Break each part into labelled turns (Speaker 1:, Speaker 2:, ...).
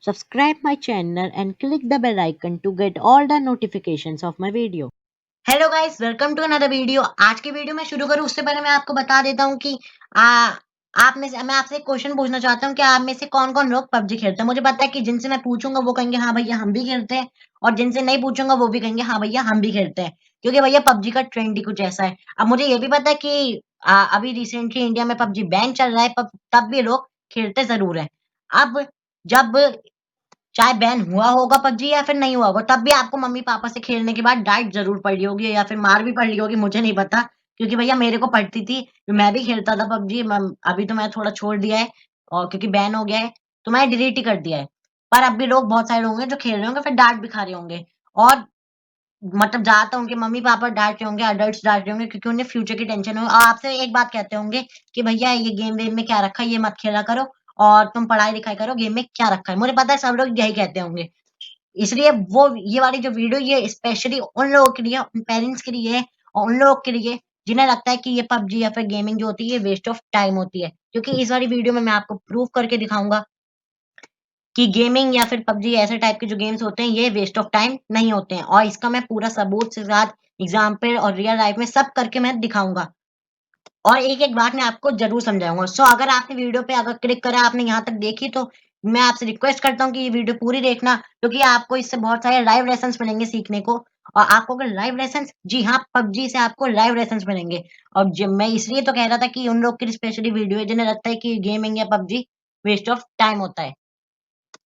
Speaker 1: Subscribe my channel and click the bell icon to get all the notifications of my video.
Speaker 2: Hello guys, welcome to another video. आज की video में शुरू करूँ उससे पहले मैं आपको बता देता हूँ कि आ, आप में से मैं आपसे एक क्वेश्चन पूछना चाहता हूँ कि आप में से कौन कौन लोग पबजी खेलते हैं। मुझे पता है कि जिनसे मैं पूछूंगा वो कहेंगे हाँ भैया हम भी खेलते हैं, और जिनसे नहीं पूछूंगा वो भी कहेंगे हाँ भैया हम भी खेलते हैं, क्योंकि भैया पबजी का ट्रेंड ही कुछ ऐसा है। अब मुझे ये भी पता है कि अभी रिसेंटली इंडिया में पबजी बैन चल रहा है, तब भी लोग खेलते जरूर है। अब जब चाहे बैन हुआ होगा पबजी या फिर नहीं हुआ होगा, तब भी आपको मम्मी-पापा से खेलने के बाद डाँट ज़रूर पड़ी होगी या फिर मार भी पड़ी होगी, मुझे नहीं पता। क्योंकि भैया मेरे को पड़ती थी, मैं भी खेलता था पबजी। अभी तो मैं थोड़ा छोड़ दिया है, और क्योंकि बैन हो गया है, तो मैंने डिलीट ही कर दिया है। पर अब भी लोग बहुत सारे लोग होंगे जो खेल रहे होंगे, फिर डाँट भी खा रहे होंगे। और मतलब ज़्यादातर उनके मम्मी-पापा डाँट रहे होंगे, एडल्ट्स डाँट रहे होंगे, क्योंकि उन्हें फ्यूचर की टेंशन हो, और आपसे एक बात कहते होंगे कि भैया ये गेम-वेम में क्या रखा है, ये मत खेला करो, और तुम पढ़ाई-लिखाई करो, गेम में क्या रखा है। मुझे पता है सब लोग यही कहते होंगे। इसलिए वो ये वाली जो वीडियो ये स्पेशली उन लोगों के लिए, उन पेरेंट्स के लिए और उन लोगों के लिए जिन्हें लगता है कि ये पबजी या फिर गेमिंग जो होती है ये वेस्ट ऑफ टाइम होती है। क्योंकि इस वाली वीडियो में मैं आपको प्रूव करके दिखाऊँगा कि गेमिंग या फिर पबजी ऐसे टाइप के जो गेम्स होते हैं ये वेस्ट ऑफ टाइम नहीं होते हैं, और इसका मैं पूरा सबूत के साथ एग्ज़ाम्पल और रियल लाइफ़ में सब करके मैं दिखाऊँगा। और एक-एक बात मैं आपको ज़रूर समझाऊँगा। सो अगर आपने वीडियो पे अगर क्लिक करा, आपने यहाँ तक देखी, तो मैं आपसे रिक्वेस्ट करता हूँ कि ये वीडियो पूरी देखना, क्योंकि आपको इससे बहुत सारे लाइव लेसन्स मिलेंगे सीखने को। और आपको अगर लाइव लेसन्स, जी हाँ, पबजी से आपको लाइव लेसन्स मिलेंगे। और ज मैं इसलिए तो कह रहा था कि उन लोग के लिए स्पेशली वीडियो है जिन्हें लगता है कि गेमिंग या पबजी वेस्ट ऑफ टाइम होता है।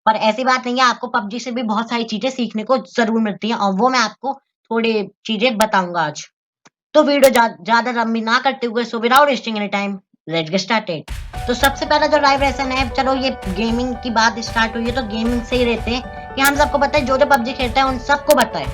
Speaker 2: पर ऐसी बात नहीं है, आपको पबजी से भी बहुत सारी चीज़ें सीखने को ज़रूर मिलती हैं, और वो मैं आपको थोड़ी चीज़ें बताऊँगा आज। तो वीडियो ज़्यादा लंबी ना करते हुए, so without wasting any time, let's get started. तो सबसे पहला जो लाइव लेसन है, चलो ये गेमिंग की बात स्टार्ट हुई है तो गेमिंग से ही रहते हैं कि हम सबको पता है, जो पबजी खेलता है उन सबको पता है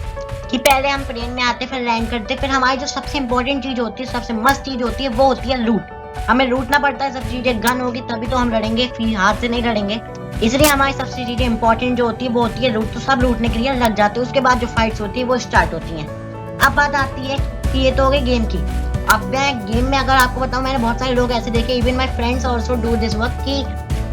Speaker 2: कि पहले हम प्लेन में आते, फिर लैंड करते, फिर हमारी जो सबसे इंपॉर्टेंट चीज़ होती है, सबसे मस्त चीज़ होती है, वो होती है लूट। हमें लूटना पड़ता है सब चीज़ें, गन होगी तभी तो हम लड़ेंगे, हाथ से नहीं लड़ेंगे। इसलिए हमारी सबसे चीज़ें इंपॉर्टेंट जो होती है वो होती है लूट, तो सब लूटने के लिए लग जाते हैं। उसके बाद जो फाइट्स होती है वो स्टार्ट होती हैं। अब बात आती है कि ये तो हो गई गेम की। अब मैं गेम में अगर आपको बताऊँ, मैंने बहुत सारे लोग ऐसे देखे, even my friends also do this work, कि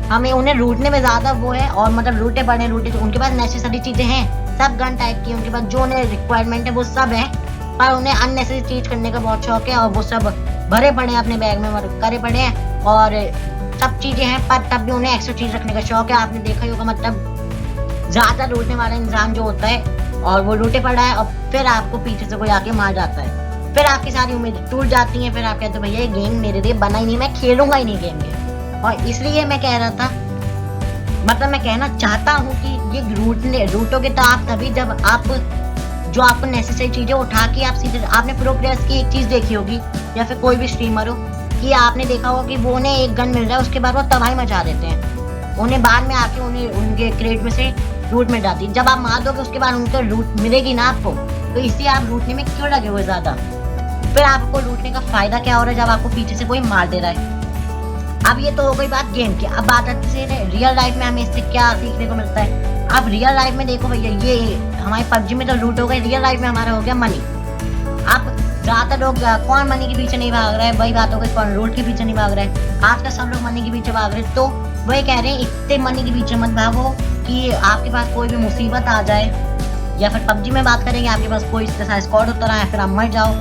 Speaker 2: हमें उन्हें लूटने में ज़्यादा वो है, और मतलब लूटे पड़े लूटे, तो उनके पास नेसेसरी चीज़ें हैं, सब गन टाइप की उनके पास, जो उन्हें रिक्वायरमेंट है वो सब है, पर उन्हें अननेसेसरी चीज़ करने का बहुत शौक है, और वो सब भरे पड़े हैं अपने बैग में, करे पड़े हैं, और सब चीज़ें हैं, पर तब भी उन्हें एक्स्ट्रा चीज़ रखने का शौक है। आपने देखा ही होगा, मतलब ज़्यादा लूटने वाला इंसान जो होता है, और वो लूटे पड़ा है, और फिर आपको पीछे से कोई आके मार जाता है। फिर आपकी सारी उम्मीदें टूट जाती हैं, फिर आप कहते हो भैया ये गेम मेरे लिए बना ही नहीं, मैं खेलूँगा ही नहीं गेम ये। और इसलिए मैं कह रहा था, मतलब मैं कहना चाहता हूँ कि ये रूठोगे तो आप तभी जब आप जो आपको नेसेसरी चीज़ें उठा के आप सीधे, आपने प्रो प्लेयर्स की एक चीज़ देखी होगी या फिर कोई भी स्ट्रीमर हो, कि आपने देखा होगा कि वो उन्हें एक गन मिल रहा है, उसके बाद वो तबाही मचा देते हैं। उन्हें बाद में आके उन्हें उनके क्रेट में से लूट मिल जाती है। जब आप मार दोगे उसके बाद उनको लूट मिलेगी ना आपको, तो इसलिए आप लूटने में क्यों लगे हुए ज़्यादा? फिर आपको लूटने का फ़ायदा क्या हो रहा है जब आपको पीछे से कोई मार दे रहा है? अब ये तो हो गई बात गेम की। अब बात आती है रियल लाइफ में हमें इससे क्या सीखने को मिलता है। अब रियल लाइफ में देखो भैया, ये हमारी पबजी में तो लूट हो गई, रियल लाइफ में हमारा हो गया मनी। अब ज़्यादातर लोग कौन मनी के पीछे नहीं भाग रहा है, वही बात हो गई, कौन लूट के पीछे नहीं भाग रहा है। आजकल सब लोग मनी के पीछे भाग रहे हैं, तो वही कह रहे हैं इतने मनी के पीछे मत भागो कि आपके पास कोई भी मुसीबत आ जाए, या फिर पबजी में बात करेंगे, आपके पास कोई इसके साथ स्क्वाड उतर आए, फिर आप मर जाओ,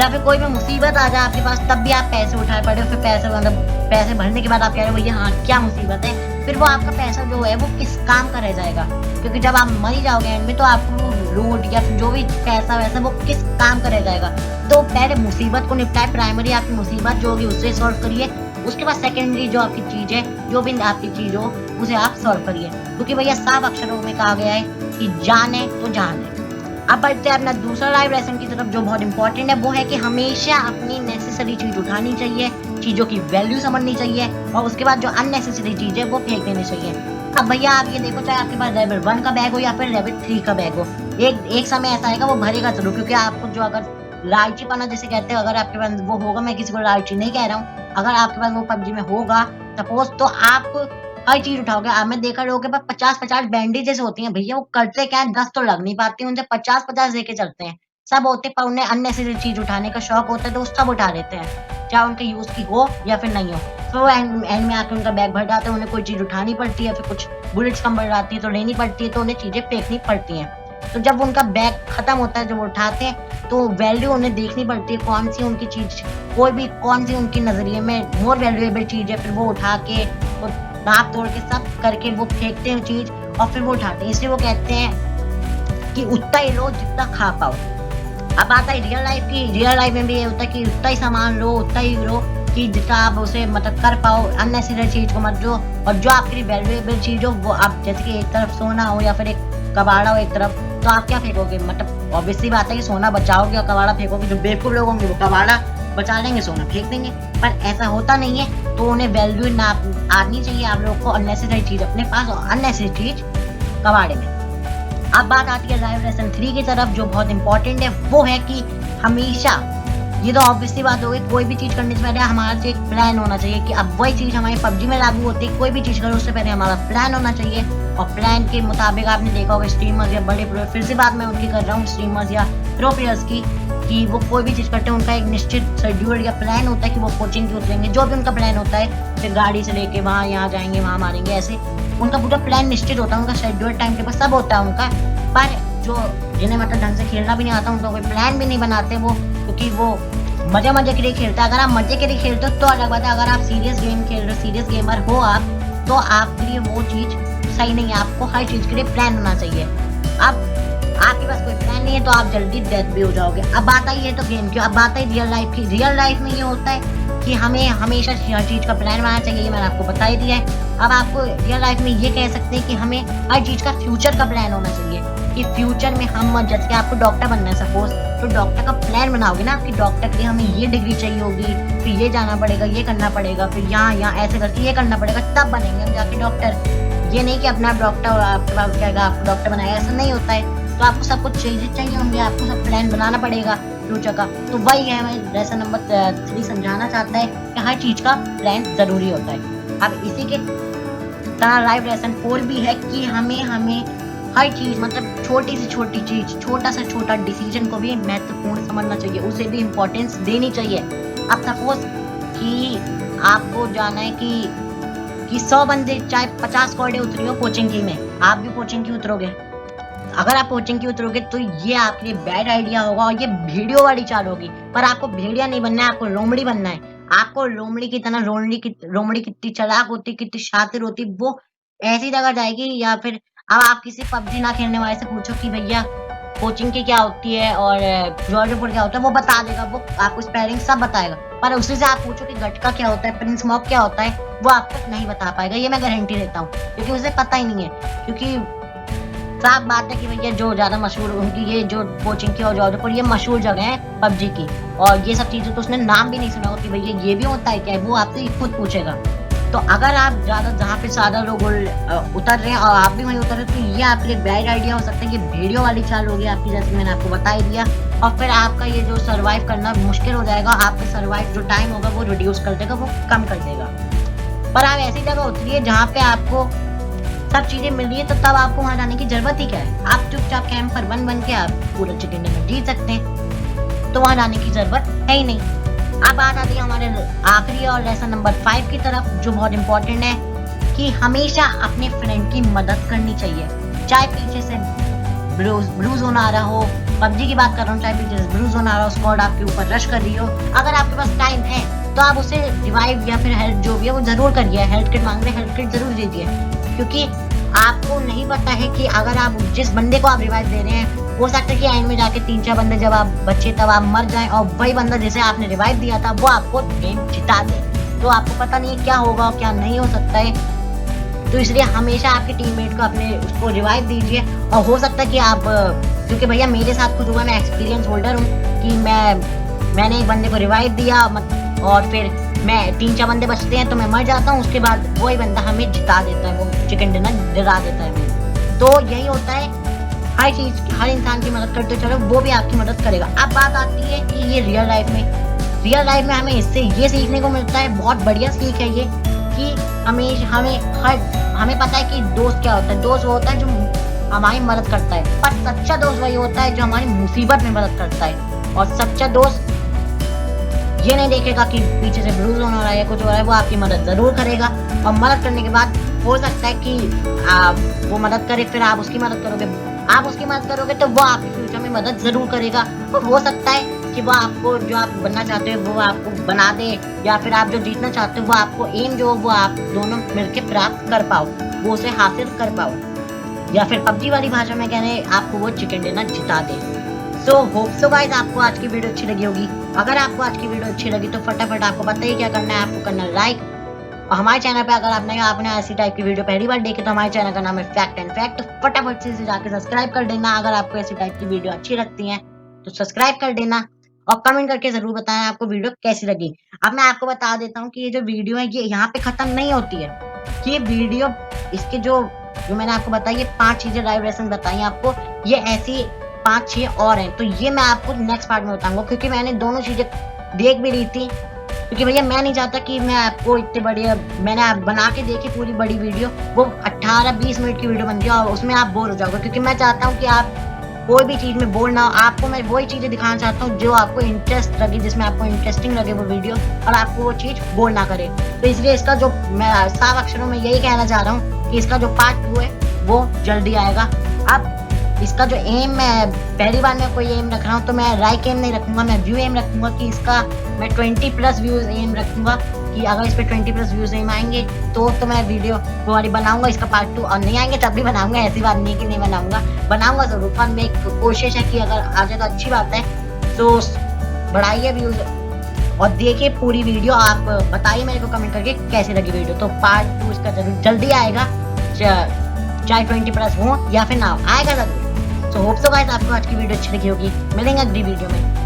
Speaker 2: या फिर कोई भी मुसीबत आ जाए आपके पास, तब भी आप पैसे उठाए पड़े हो, फिर पैसे मतलब पैसे भरने के बाद आप कह रहे हो भैया हाँ क्या मुसीबत है, फिर वो आपका पैसा जो है वो किस काम का रह जाएगा? क्योंकि जब आप मर ही जाओगे एंड में, तो आपको लूट या फिर जो भी पैसा वैसा वो किस काम का रह जाएगा? तो पहले मुसीबत को निपटाए, प्राइमरी आपकी मुसीबत जो होगी उससे सॉल्व करिए, उसके बाद सेकेंडरी जो आपकी चीज़ है, जो भी आपकी चीज़ हो उसे आप सॉल्व करिए, क्योंकि भैया साफ अक्षरों में कहा गया है कि जान है तो जान है। अब बढ़ते हैं अपना दूसरा लाइव लेसन की तरफ, जो बहुत इंपॉर्टेंट है, वो है कि हमेशा अपनी नेसेसरी चीज़ उठानी चाहिए, चीज़ों की वैल्यू समझनी चाहिए, और उसके बाद जो अननेसेसरी चीज़ है वो फेंक देनी चाहिए। अब भैया आप ये देखो, चाहे आपके पास लेवल 1 का बैग हो या फिर लेवल 3 का बैग हो, एक समय ऐसा आएगा वो भरेगा ज़रूर, क्योंकि आपको जो अगर लालचीपना जिसे कहते हैं, अगर आपके पास वो होगा, मैं किसी को लालची नहीं कह रहा हूँ, अगर आपके पास वो पबजी में होगा सपोज़, तो आप हर चीज़ उठाओगे। मैं देखा लोगों के पास 50-50 बैंडेजेस होती हैं भैया, वो करते क्या है, 10 तो लग नहीं पाती, उनसे 50-50 लेके चलते हैं। सब होते पर उन्हें अननेसेसरी चीज़ उठाने का शौक होता है, तो वो सब उठा लेते हैं, चाहे उनके यूज़ की हो या फिर नहीं हो। फिर वो एंड में आके उनका बैग भर जाता है, उन्हें कोई चीज़ उठानी पड़ती है, फिर कुछ बुलेट्स कम पड़ जाती है तो लेनी पड़ती है, तो उन्हें चीज़ें फेंकनी पड़ती हैं। तो जब उनका बैग खत्म होता है, जब वो उठाते हैं तो वैल्यू उन्हें देखनी पड़ती है, कौन सी उनकी चीज़, कोई भी कौन सी उनकी नज़रिए में मोर वैल्यूएबल चीज़ है, फिर वो उठा के वो नाप तोड़ के सब करके वो फेंकते हैं चीज़ और फिर वो उठाते हैं। इसलिए वो कहते हैं कि उतना ही लो जितना खा पाओ। अब बात आई रियल लाइफ की। रियल लाइफ में भी ये होता है कि उतना ही सामान लो, उतना ही लो कि जितना आप उसे मतलब कर पाओ, अननेसेसरी चीज़ को मत लो, और जो आपके लिए वैल्यूएबल चीज़ हो वो आप, जैसे कि एक तरफ सोना हो या फिर एक कबाड़ा हो एक तरफ, तो आप क्या फेंकोगे? मतलब ऑब्वियस सी बात है कि सोना बचाओगे और कबाड़ा फेंकोगे। जो बेवकूफ लोग होंगे वो कबाड़ा बचा लेंगे, सोना फेंक देंगे, पर ऐसा होता नहीं है। तो उन्हें वैल्यू ना आनी चाहिए आप लोग को, अननेसेसरी चीज़ अपने पास और अननेसेसरी चीज़ कबाड़े में। अब बात आती है लाइफ लेसन 3 की तरफ, जो बहुत इंपॉर्टेंट है। वो है कि हमेशा, ये तो ऑब्वियसली बात हो गई, कोई भी चीज़ करने से पहले हमारा एक प्लान होना चाहिए कि अब वही चीज़ हमारी पबजी में लागू होती है। कोई भी चीज़ करो उससे पहले हमारा प्लान होना चाहिए, और प्लान के मुताबिक आपने देखा होगा स्ट्रीमर्स या बड़े प्रो, फिर से बात मैं उनकी कर रहा हूँ, स्ट्रीमर्स या प्रो प्लेयर्स की, कि वो कोई भी चीज़ करते हैं उनका एक निश्चित शेड्यूल या प्लान होता है कि वो कोचिंग की उतरेंगे, जो भी उनका प्लान होता है, फिर गाड़ी से लेके वहाँ यहाँ जाएंगे, वहाँ मारेंगे, ऐसे उनका पूरा प्लान निश्चित होता है, उनका शेड्यूल टाइम टेबल सब होता है उनका। पर जो जिन्हें मतलब ढंग से खेलना भी नहीं आता, उनका कोई प्लान भी नहीं बनाते वो, क्योंकि वो मजे के लिए खेलता है। अगर आप मजे के लिए खेलते हो तो अलग बात है, अगर आप सीरियस गेम खेल रहे हो, सीरियस गेमर हो आप, तो आपके लिए वो चीज़ सही नहीं है। आपको हर चीज़ के लिए प्लान होना चाहिए। अब आपके पास कोई प्लान नहीं है तो आप जल्दी डेथ भी हो जाओगे। अब बात आई है तो गेम की, अब बात आई रियल लाइफ की। रियल लाइफ में ये होता है कि हमें हमेशा हर चीज़ का प्लान बनाना चाहिए, ये मैंने आपको बता ही दिया है। अब आपको रियल लाइफ में ये कह सकते हैं कि हमें हर चीज़ का फ्यूचर का प्लान होना चाहिए, कि फ्यूचर में हम, जैसे कि आपको डॉक्टर बनना है सपोज, तो डॉक्टर का प्लान बनाओगे ना, आपकी डॉक्टर के लिए हमें ये डिग्री चाहिए होगी, फिर ये जाना पड़ेगा, ये करना पड़ेगा, फिर यहाँ ऐसे करके ये करना पड़ेगा, तब बनेंगे हम जाके डॉक्टर। ये नहीं कि अपना डॉक्टर और आपके पास क्या आपको डॉक्टर बनाएगा, ऐसा नहीं होता है। तो आपको सब कुछ चाहिए होंगे, आपको सब प्लान बनाना पड़ेगा फ्यूचर का। तो वही है, मैं लेसन नंबर 3 समझाना चाहता है कि हर चीज़ का प्लान ज़रूरी होता है। अब इसी के तरह लाइफ लेसन 4 भी है कि हमें हर चीज़, मतलब छोटी से छोटी चीज़, छोटा से छोटा डिसीजन को भी महत्वपूर्ण समझना चाहिए, उसे भी इम्पोर्टेंस देनी चाहिए। अब सपोज कि आपको जाना है कि 100 बंदे, चाहे 50 कौड़े उतरी हो कोचिंग की में, आप भी कोचिंग की उतरोगे। अगर आप कोचिंग की उतरोगे तो ये आपके लिए बैड आइडिया होगा और ये भेड़ियों वाली चाल होगी। पर आपको भेड़िया नहीं बनना है, आपको लोमड़ी बनना है। आपको लोमड़ी की तरह, लोमड़ी कितनी चालाक होती, कितनी शातिर होती, वो ऐसी जगह जाएगी। या फिर अब आप किसी पबजी ना खेलने वाले से पूछो कि भैया कोचिंग की क्या होती है और जॉर्जपुर क्या होता है, वो बता देगा, वो आपको स्पेलिंग सब बताएगा। पर उसी से आप पूछो कि गटका क्या होता है, प्रिंस मॉक क्या होता है, वो आपको नहीं बता पाएगा, ये मैं गारंटी देता हूँ, क्योंकि उसे पता ही नहीं है। क्योंकि साफ बात है कि भैया जो ज्यादा मशहूर उनकी ये जो कोचिंग की और जॉर्जपुर, ये मशहूर जगह है पबजी की, और ये सब चीजें तो उसने नाम भी नहीं सुना होगा कि भैया ये भी होता है क्या, वो आपसे खुद पूछेगा। तो अगर आप ज्यादा, जहाँ पे ज्यादा लोग उतर रहे हैं और आप भी वहीं उतर रहे, तो ये आपके लिए बैड आइडिया हो सकता है, ये भेड़ियों वाली चाल होगी आपकी, जैसे मैंने आपको बता ही दिया। और फिर आपका ये जो सर्वाइव करना मुश्किल हो जाएगा, आपका सर्वाइव जो टाइम होगा वो रिड्यूस कर देगा, वो कम कर देगा। पर आप ऐसी जगह उतरिए जहाँ पे आपको सब चीजें मिल रही है, तो तब आपको वहां जाने की जरूरत ही क्या है। आप चुपचाप कैंपर बन के आप पूरे चिकन डिनर जीत सकते हैं, तो वहां जाने की जरूरत है ही नहीं। अब बात आती है हमारे आखिरी और लेसन नंबर 5 की तरफ, जो बहुत इंपॉर्टेंट है, कि हमेशा अपने फ्रेंड की मदद करनी चाहिए। चाहे पीछे से ब्लू जोन आ रहा हो, पबजी की बात कर रहा हूँ, चाहे पीछे से ब्लू जोन आ रहा हो, स्क्वाड आपके ऊपर रश कर रही हो, अगर आपके पास टाइम है तो आप उसे रिवाइव या फिर हेल्प जो भी है वो जरूर करिए। हेल्थ किट मांग रहे हैं, हेल्थ किट जरूर दीजिए, क्योंकि आपको नहीं पता है कि अगर आप जिस बंदे को आप रिवाइव दे रहे हैं, हो सकता है कि एंड में जाके 3-4 बंदे जब आप बचे तब आप मर जाएं और वही बंदा जिसे आपने रिवाइव दिया था वो आपको गेम जिता दे। तो आपको पता नहीं है क्या होगा और क्या नहीं हो सकता है। तो इसलिए हमेशा आपके टीममेट को अपने उसको रिवाइव दीजिए। और हो सकता है कि आप, क्योंकि भैया मेरे साथ खुद हुआ, मैं एक्सपीरियंस होल्डर हूँ, कि मैंने एक बंदे को रिवाइव दिया और फिर मैं 3-4 बंदे बचते हैं तो मैं मर जाता हूँ, उसके बाद वही बंदा हमें जिता देता है, वो चिकन डिनर दिला देता है। तो यही होता है, हर चीज, हर इंसान की मदद करते चलो, वो भी आपकी मदद करेगा। अब बात आती है कि ये रियल लाइफ में हमें इससे ये सीखने को मिलता है, बहुत बढ़िया सीख है ये, कि हमें पता है कि दोस्त क्या होता है। दोस्त वो होता है जो हमारी मदद करता है, पर सच्चा दोस्त वही होता है जो हमारी मुसीबत में मदद करता है। और सच्चा दोस्त ये नहीं देखेगा कि पीछे से ब्रूज होने वाला है या कुछ हो रहा है, वो आपकी मदद जरूर करेगा। और मदद करने के बाद हो सकता है कि वो मदद करे, फिर आप उसकी मदद करोगे, आप उसकी मदद करोगे तो वो आपकी फ्यूचर में मदद जरूर करेगा। और हो सकता है कि वो आपको जो आप बनना चाहते हो वो आपको बना दे, या फिर आप जो जीतना चाहते हो वो आपको एम जो वो आप दोनों मिलके प्राप्त कर पाओ, वो उसे हासिल कर पाओ, या फिर पबजी वाली भाषा में कहने आपको वो चिकन डिनर जिता दे। सो होप सो गाइस आपको आज की वीडियो अच्छी लगी होगी। अगर आपको आज की वीडियो अच्छी लगी तो फटाफट आपको पता ही क्या करना है, आपको करना लाइक। और हमारे चैनल पे अगर आपने ऐसी टाइप की वीडियो पहली बार देखी तो हमारे चैनल का नाम है फैक्ट एंड फैक्ट, तो फटाफट से इसे जाके सब्सक्राइब कर देना। अगर आपको ऐसी टाइप की वीडियो अच्छी लगती है तो सब्सक्राइब कर देना और कमेंट करके जरूर बताएं आपको वीडियो कैसी लगी। अब मैं आपको बता देता हूँ कि ये जो वीडियो है ये यहाँ पे खत्म नहीं होती है। ये वीडियो इसके जो मैंने आपको बताई, ये 5 चीजें लाइव लेसन बताई आपको, ये ऐसी 5-6 और हैं, तो ये मैं आपको नेक्स्ट पार्ट में बताऊंगा, क्योंकि मैंने दोनों चीजें देख भी ली थी। क्योंकि भैया मैं नहीं चाहता कि मैं आपको इतने बड़ी, मैंने बना के देखी पूरी बड़ी वीडियो, वो 18-20 मिनट की वीडियो बनती है और उसमें आप बोर हो जाओगे, क्योंकि मैं चाहता हूँ कि आप कोई भी चीज में बोर ना हो। आपको मैं वही चीजें दिखाना चाहता हूँ जो आपको इंटरेस्ट लगे, जिसमें आपको इंटरेस्टिंग लगे वो वीडियो, और आपको वो चीज बोर ना करे। तो इसलिए इसका जो मैं साफ अक्षरों में यही कहना चाह रहा हूँ कि इसका जो पार्ट 2 है वो जल्दी आएगा। अब इसका जो एम है, पहली बार मैं कोई एम रख रहा हूँ तो मैं लाइक एम नहीं रखूंगा, मैं व्यू एम रखूंगा कि इसका मैं 20+ व्यूज एम रखूंगा, कि अगर इस पे 20+ व्यूज एम आएंगे तो मैं वीडियो वाली बनाऊंगा इसका पार्ट 2, और नहीं आएंगे तब भी बनाऊंगा, ऐसी बात नहीं कि नहीं बनाऊंगा जरूर। पर मेरी कोशिश है कि अगर आ जाए तो अच्छी बात है। तो बढ़ाइए व्यूज और देखिए पूरी वीडियो, आप बताइए मेरे को कमेंट करके कैसी लगी वीडियो। तो पार्ट 2 इसका जरूर जल्दी आएगा, चाहे 20+ हो या फिर ना हो, आएगा जरूर। सो होप सो गाइस आपको आज की वीडियो अच्छी लगी होगी। मिलेंगे अगली वीडियो में।